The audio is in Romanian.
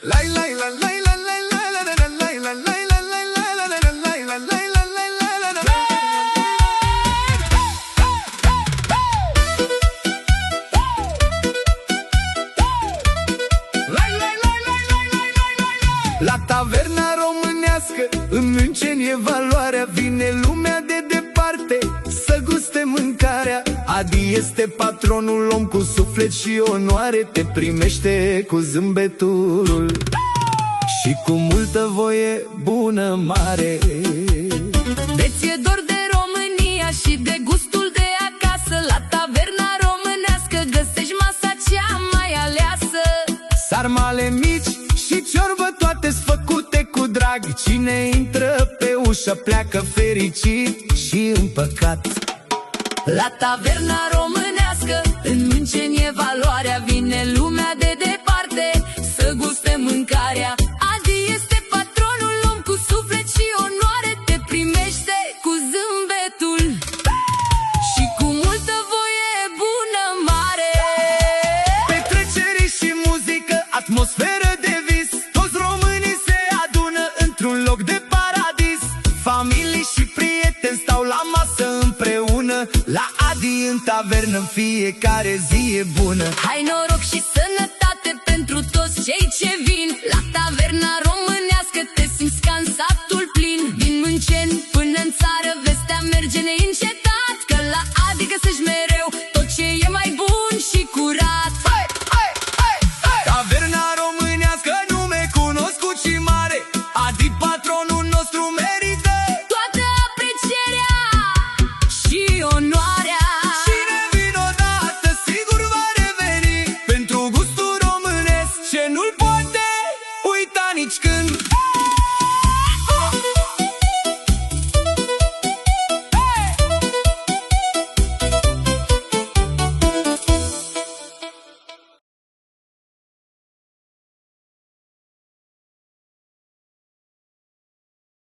La taverna românească, în München e valoarea. Vine lumea de departe să guste mâncarea. Adi este patronul, om cu suflet și onoare. Te primește cu zâmbetul și cu multă voie bună mare. De ție dor de România și de gustul de acasă. La taverna românească găsești masa cea mai aleasă. Sarmale mici și ciorbă, toate-s făcute cu drag. Cine intră pe ușă pleacă fericit și împăcat. La taverna românească, în München e valoarea. Vine lumea de departe să guste mâncarea. Adi este patronul, om cu suflet și onoare. Te primește cu zâmbetul și cu multă voie bună mare. Petreceri și muzică, atmosferă de vis. Toți românii se adună într-un loc de paradis. Familii și prieteni stau la masă împreună. La Adi în tavernă în fiecare zi e bună. Hai noroc și sănătate pentru toți cei ce vin. La taverna românească te simți ca în satul plin. Din München până în țară vestea merge neîncetat, că la Adi găsești mereu tot ce e mai bun și curat. Taverna românească, nume cunoscut și mare. Adi patronul nostru merită toată aprecierea și onoarea. Cine vine odată sigur va reveni pentru gustul românesc ce nu-l poate uita nici când.